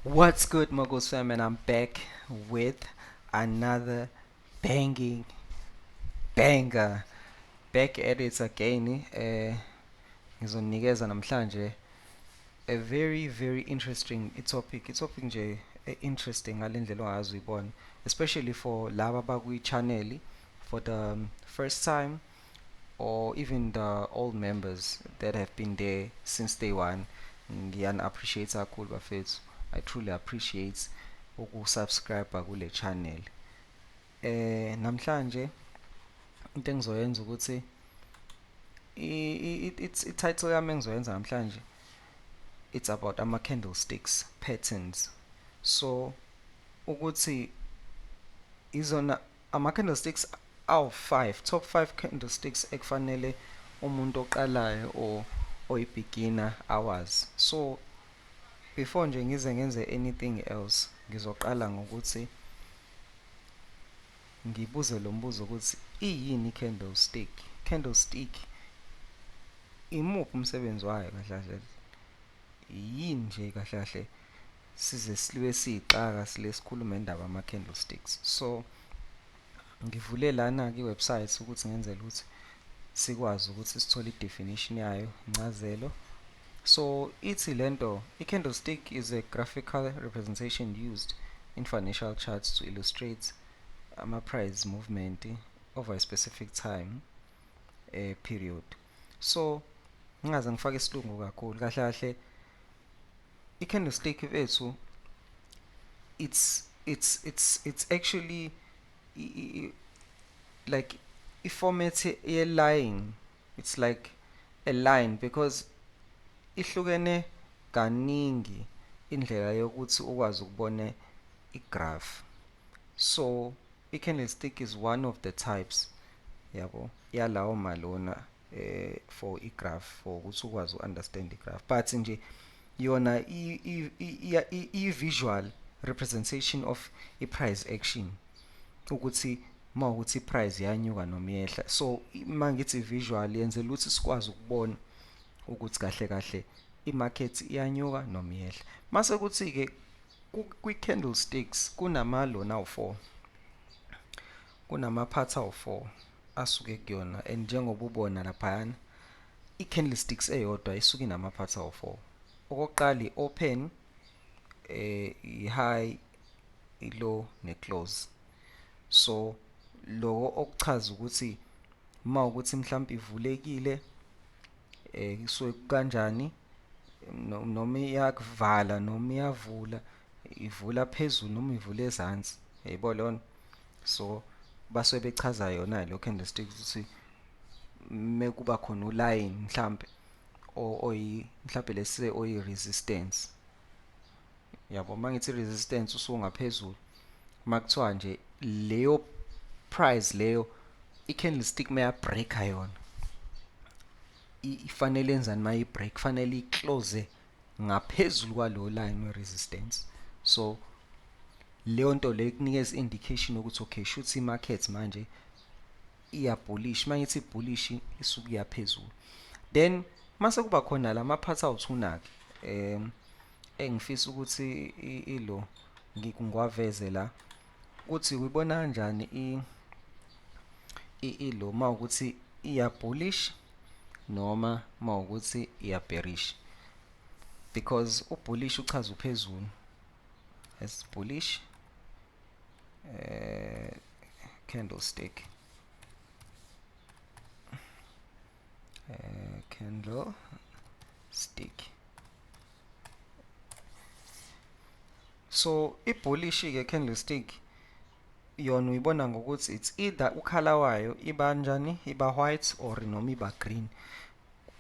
What's good, Muggles fam, and I'm back with another banging banger. Back at it again. Ngizonikeza namhlanje a very interesting topic. Topic nje interesting ngalendlela ongazi uyibona, especially for laba bakwi-channel for the first time or even the old members that have been there since day one. Ngiyani appreciate kakhulu bafethu. I truly appreciate ukusubscribe kule channel. Namhlanje into engizoyenza ukuthi it's title yami engizoyenza namhlanje, it's about ama candlesticks patterns. So ukuthi izona ama candlesticks awu-5 top 5 candlesticks ekufanele umuntu oqalayo or oyi-beginner awazi. So before nje ngize ngenze anything else, ngizoqala ngokuthi ngibuze lo mbuzo ukuthi iyini candlestick? Candlestick imuphi umsebenzi wayo kahle kahle? Yini nje kahle kahle size siliwe siyixaka sile sikhuluma indaba ama candlesticks. So ngivule lana kwi-website ukuthi ngenzele ukuthi sikwazi ukuthi sithole i-definition yayo, incazelo. So ithi lento, i-candlestick is a graphical representation used in financial charts to illustrate ama-price movement over a specific time period. So ngingaze ngifake isilungu kakhulu, kahle kahle i-candlestick bethu it's actually like i-format ye-line. It's like a line because ihlukene kaningi indlela yokuthi ukwazi ukubona i-graph. So i-candlestick is one of the types yabo yalawo malona for i-graph, for ukuthi ukwazi u-understand i-graph, but nje yona i-visual representation of i-price action ukuthi mawukuthi i-price yanyuka noma iyehla. So mangithi visual yenzela ukuthi sikwazi ukubona ukuthi kahle kahle i-market iyanyuka noma iyehla. Mase kuthi ke kwi-candlesticks kunamalona awu-4, kunama-parts awu-4 asuke kuyona, and njengoba ubona laphayana i-candlesticks eyodwa isuke inama-parts awu-4. Okokuqala i-open, i-high, i-low ne-close. So loko okuchaza ukuthi mawukuthi mhlawumbe ivulekile isuke kanjani, noma iyakuvala noma iyavula, ivula phezulu noma ivula ezansi, yayibona lona. So basuke bechaza yona lo candlestick ukuthi mekuba khona uline mhlambe mhlambe lese oyi-resistance, yabo. Mangithi resistance usungaphezulu, makuthiwa nje leyo price leyo i-candlestick maya breaka yona ifanele enzani mayi-break, kufanele i-close ngaphezulu kwalo line we-resistance. So leyo nto leyo ikunikeza indication ukuthi okay, shuthi i-market manje iya bullish. Mangithi bullish isuke iya phezulu. Then mase kuba khona lama-parts awu-2 ke engifisa ukuthi ilo ngiwaveze la ukuthi uyibona kanjani ilo mawukuthi iya bullish noma mawukuthi iya bearish, because u-bullish uchaza uphezulu as bullish candlestick, candlestick. So i-bullish ke candlestick yona uyibona ngokuthi it's either ukhala wayo iba njani, iba white or noma iba green,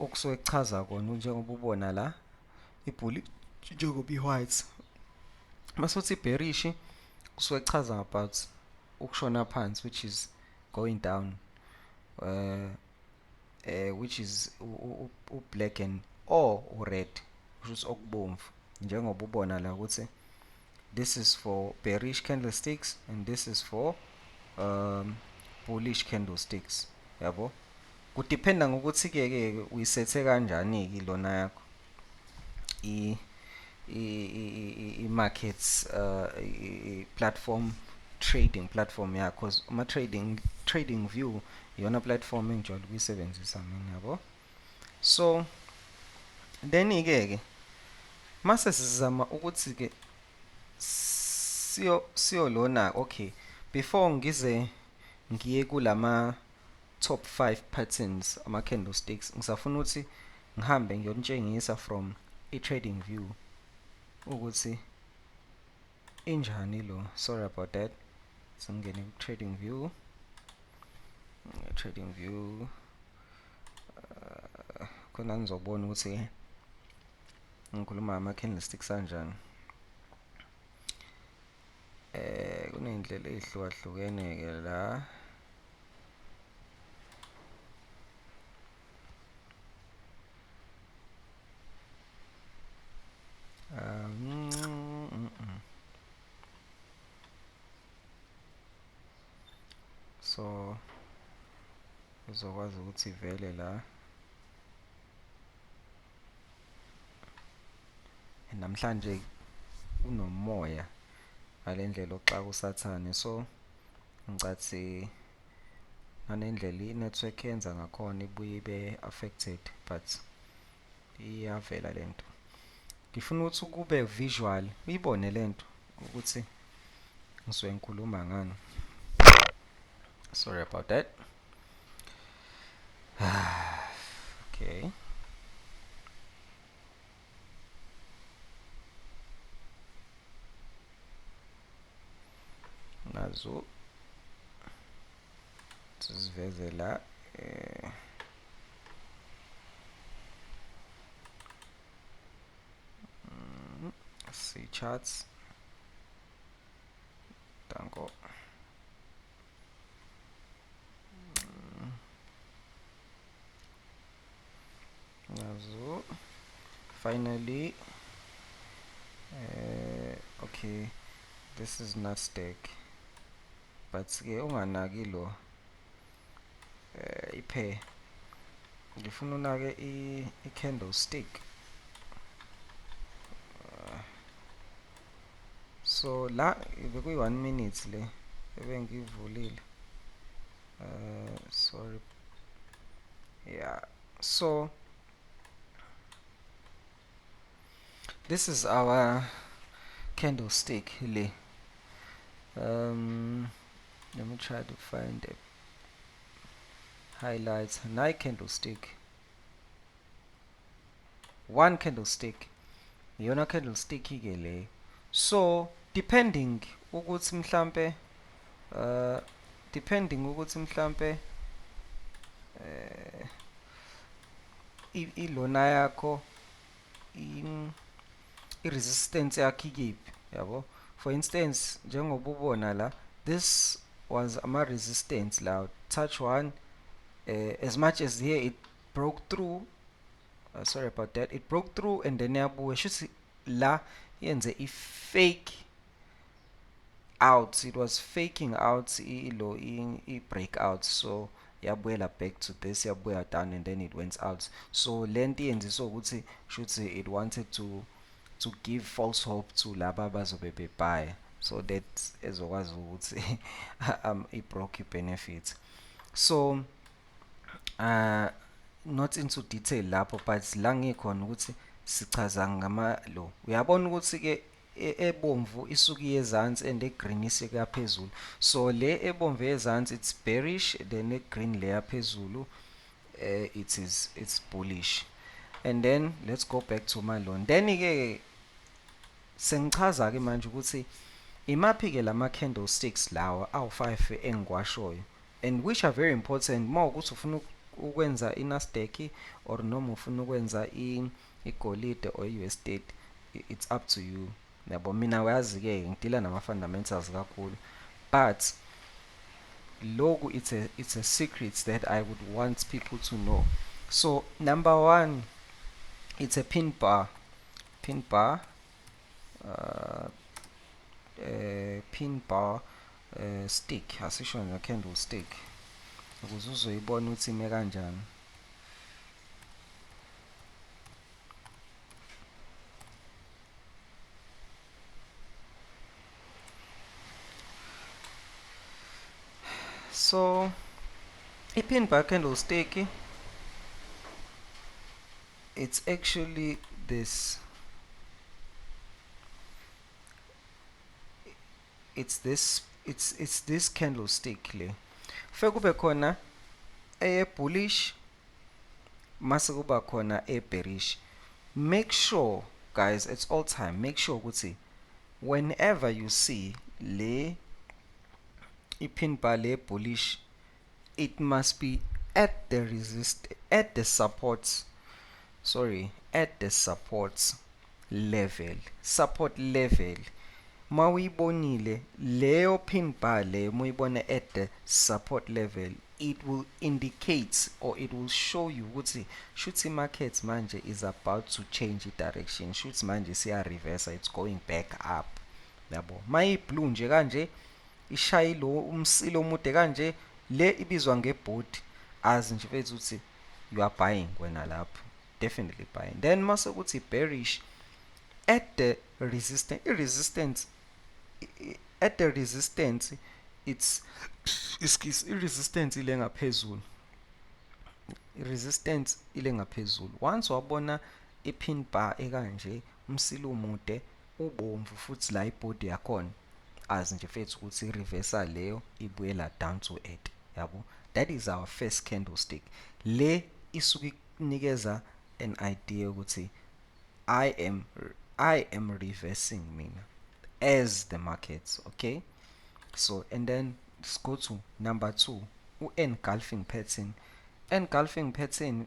okusuke kuchaza kona njengoba ubona la i-bullish njengoba i-white. Masuthi i-bearish kusuke kuchaza about ukushona phansi, which is going down, which is u-black and or u-red, which is okubomvu, njengoba ubona la ukuthi this is for bearish candlesticks and this is for bullish candlesticks, yabo. Kudependa ngokuthi ke uyisethe kanjani ke lona yakho i-markets platform trading platform yakho, cause uma trading view iyona platform engijwayele ukuyisebenzisa mina yabo. So then ke mase sizama ukuthi ke siyolona. Okay, before ngize ngiye kulama top 5 patterns ama candlesticks, ngisafuna ukuthi ngihambe ngiyonitshengisa from i-trading view ukuthi injani lo. Sorry about that. Singene ku-trading view. Trading view khona nizobona ukuthi ngikhuluma ama candlesticks kanjani. Kuney'ndlela ey'hlukahlukene ke la. So uzokwazi ukuthi vele la namhlanje kunomoya ngalendlela oxa kusathane, so ngicathi ngalendlela i-network yenza ngakhona ibuye ibe affected, but iyavela lento. Ngifuna ukuthi kube visual uyibone lento ukuthi ngisuke ngikhuluma ngani. Sorry about that. Okay. Nazo siziveze la see charts. Danko. Nazo finally okay, this is Nasdaq, but ke unganaki lo ipair. Ngifuna unake i-candlestick. So la bekuyi 1 minute le ebengivulile. Sorry. Yeah, so this is our candlestick le. Let me try to find the highlights. Nine candlestick, one candlestick, iyona candlestick ke le. So depending ukuthi mhlambe ilona yakho i-resistance yakho ikephi yabo. For instance njengoba ubona la, this was ama resistance la, touch 1, as much as here it broke through, sorry about that, it broke through and then yabuya shuthi la yenze i-fake out, it was faking out i-breakout, so yabuyela back to this, yabuya down and then it went out. So lento yenziswa ukuthi shuthi it wanted to give false hope to laba abazobe bebuy, so that ezokwazi ukuthi i-broke i-benefit. So not into detail lapho, but la ngikhona ukuthi sichaza ngama lo. Uyabona ukuthi ke ebomvu isuka yezansi and egreen isika phezulu. So le ebomvu yezansi it's bearish, then egreen layer phezulu it's bullish. And then let's go back to my loan. Then ke sengichaza ke manje ukuthi imaphi ke lama candlesticks lawa awu5 engiwashoyo, and which are very important uma ukuthi ufuna ukwenza iNasdaq or noma ufuna ukwenza igolide or iUSD, it's up to you. Yabo mina wazi ke ngidila nama fundamentals kakhulu, but loku it's a secret that I would want people to know. So number 1, it's a pin bar stick, asisho nje candlestick ukuze uzoyibona ukuthi ime kanjani. So i-pin bar candlestick, it's actually this, it's this candlestick le. Feke kube khona bullish mase kuba khona bearish. Make sure guys, at all time make sure ukuthi whenever you see le i-pin bar le bullish, it must be at the support level. Mawuyibonile leyo pin bar le, muyibone at the support level, it will indicate or it will show you ukuthi shuthi market manje is about to change direction, shuthi manje siya reverse, it's going back up. Yabo, mayiblue nje kanje ishayi lo umsilo omude kanje, le ibizwa ngebody, azi nje mfethu ukuthi you are buying wena lapho, definitely buying. Then mase kuthi bearish at the resistance, it's i-resistance ile ngaphezulu, once wabona i-pin bar ekanje, umsilo omude ubomvu futhi la ibody yakhona, azi nje mfethu ukuthi i-reversal leyo ibuyela down to earth. Yabo, that is our first candlestick. Le isuke ikunikeza an idea ukuthi I am reversing mina as the markets, okay? So, and then let's go to number 2, engulfing pattern. Engulfing pattern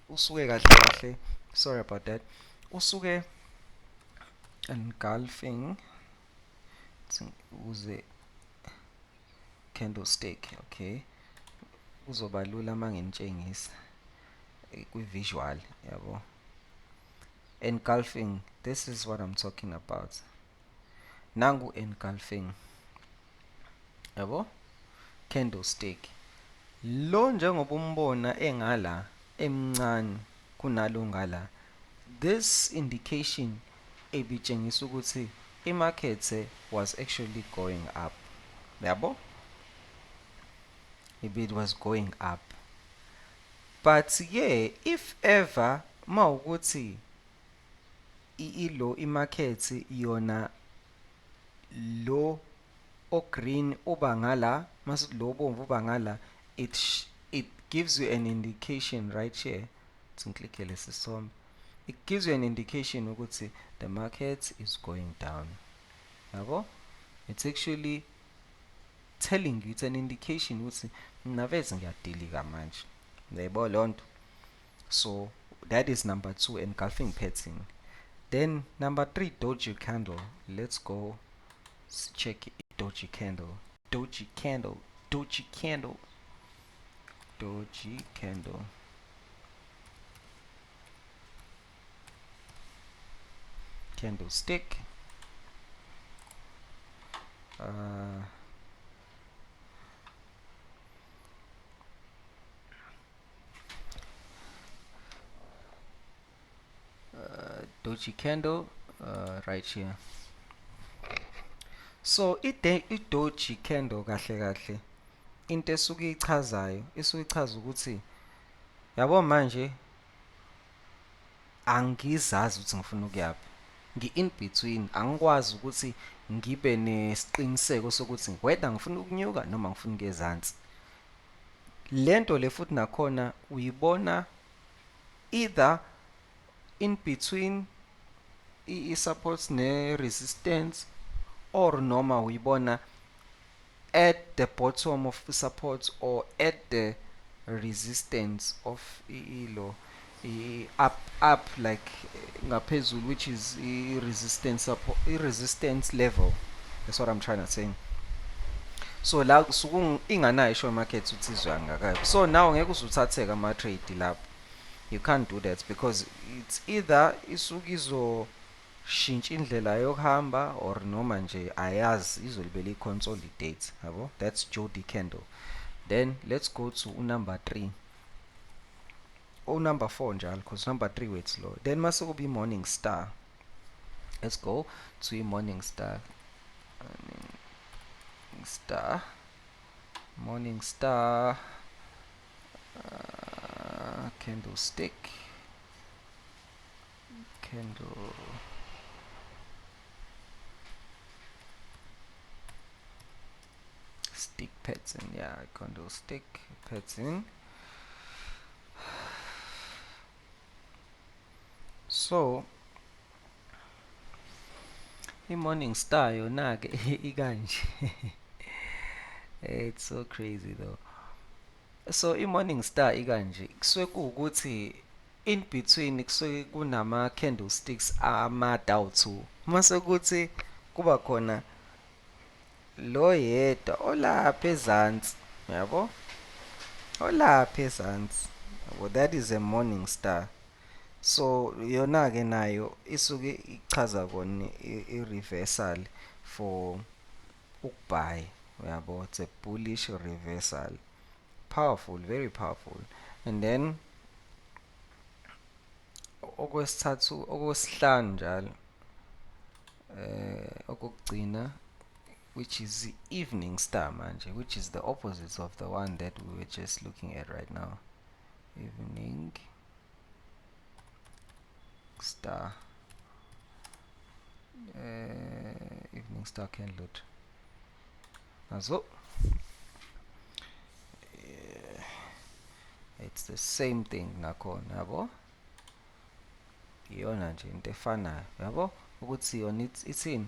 usuke kahle, sorry about that, usuke engulfing uze candlestick, okay? Uzoba lula mangitshengisa kwi-visual, yabo. Engulfing, this is what I'm talking about. Nangu engulfing, yabo, candlestick. Lo njengoba umbona engala emncane kunalo ngala, this indication ebitshengisa ukuthi i-market was actually going up, yabo, it was going up. But yeah, if ever mawukuthi ilo i-market yona lo o-green uba ngala, mase lo bomvu uba ngala, it gives you an indication right here. It gives you an indication ukuthi the market is going down. Yabo? It's actually telling you, it's an indication ukuthi naveze ngiyadilika manje. Yabo lonto. So that is number 2, engulfing pattern. Then number 3, doji candle. Let's go check it. Doji candle. Candlestick. Doji candle right here. So i-doji candle kahle into esuke ichazayo, isuke ichaza ukuthi yabo manje angizazi ukuthi ngifuna ukuyaphi, ngi-in between, angikwazi ukuthi ngibe nesiqiniseko sokuthi whether ngifuna ukunyuka noma ngifuna ukuya ezansi. Lento le futhi nakhona uyibona either in between i-supports ne-resistance, or noma uyibona at the bottom of the support or at the resistance of ilo up like ngaphezulu, which is resistance level. That's what I'm trying to say. So la suku inganayo isho market uthi izwa ngakayo. So now ngeke uzuthatheka ama trade lapho. You can't do that because it's either isuku izoshintsha indlela yokuhamba or noma nje ayazi izolibele i-consolidate, yabo. That's Jodi candle. Then let's go to number 3. Or number 4 njalo, because number 3 weights low. Then mase kuba i-morning star. Let's go to i-morning star. Morning star. morning star, candlestick, candle stick pattern, yeah, candlestick pattern. So i-morning star yona-ke ikanje. It's so crazy though. So i-morning star ikanje kusuke kuwukuthi in between kusuke kunama candlesticks ama-2 mase kuthi kuba khona lo yedwa olapha ezansi, yabo, olapha ezansi, yabo, that is a morning star. So yona-ke nayo isuke ichaza kona i-reversal for ukubuy, yabo, it's a bullish reversal. Powerful, very powerful. And then okwesithathu, okwesihlanu njalo, okugcina, which is the evening star manje, which is the opposite of the one that we were just looking at right now. Evening star, evening star candle. So it's the same thing nakhona, yabo, iyona nje into efanayo, yabo, ukuthi yona ithini,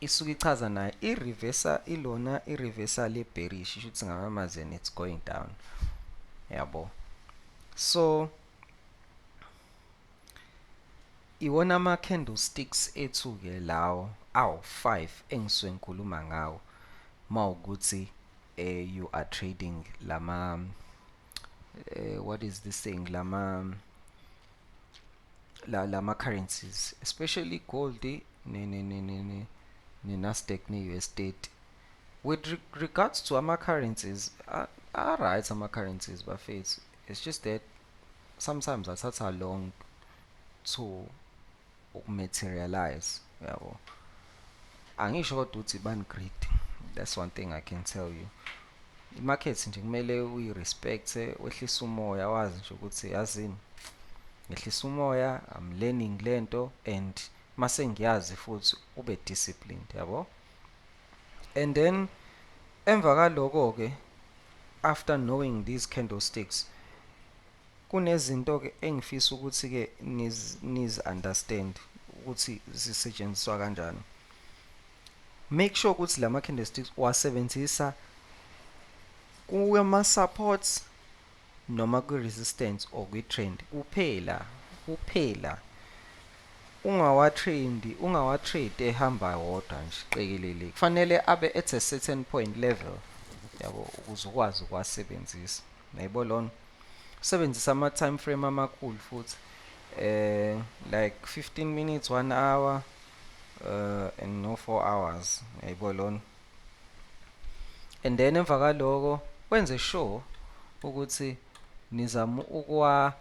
isuke ichaza nayo i-reversal, ilona i-reversal ye-bearish, isho ukuthi ngamamazwi it's going down, yabo. So iwona ama-candlesticks ethu-ke lawo awu-5 engisuke ngikhuluma ngawo mawukuthi you are trading lama what is this thing, lama currencies, especially gold ne Nasdaq ne USD. With regards to ama currencies, are right ama currencies bafethu, it's just that sometimes athatha long to materialize, yabo. Angisho kodwa ukuthi bani-greedy, that's one thing I can tell you. I-market nje kumele uyi-respect-e, wehlise umoya, wazi nje ukuthi yazini ngehlisa umoya, I'm learning lento, and mase ngiyazi futhi ube disciplined, yabo. And then emva kaloko-ke, after knowing these candlesticks, kunezinto-ke engifisa ukuthi-ke nizi-understand ukuthi zisetshenziswa kanjani. Make sure ukuthi lama candlesticks uwasebenzisa kuma-supports noma kwi-resistance or kwi-trend kuphela. Ungawa-trade ehamba wodwa nje qekelele. Kufanele abe at a certain point level, yabo, ukuze ukwazi ukuwasebenzisa. Nayibo lona? Usebenzisa ama-time frame amakhulu futhi, like 15 minutes, 1 hour, and no 4 hours, yayibo lona. And then emva kaloko wenze sure ukuthi nizama ukuwa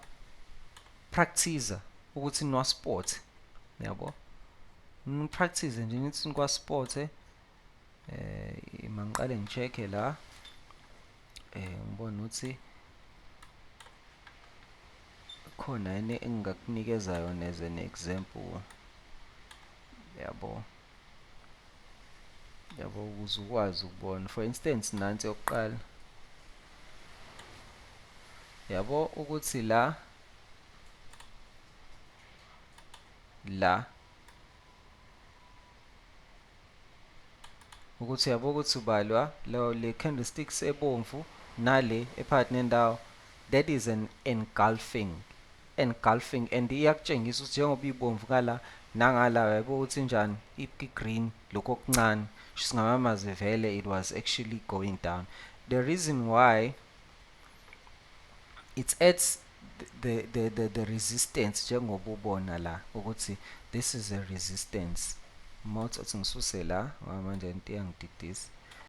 practice ukuthi niwa sport, yabo, practice nje nithi nikwa sport. Mangiqale ngicheck la, ngibona ukuthi khona yini engingakunikeza yona as an example, yabo, ukuze ukwazi ukubona. For instance, nansi yokuqala, yabo, ukuthi la ukuthi yabo ukuthi ubalwa le candlesticks ebomvu nale ephakathi nendawo, that is an engulfing, and iyakutshengisa ukuthi njengoba ibomvu kala nangala, yabo ukuthi njani i-green lokho okuncane, singamamazi vele it was actually going down. The reason why it's at the resistance, njengoba ubona la ukuthi this is a resistance. Mawuthi ngisuse la manje into iyangididisa,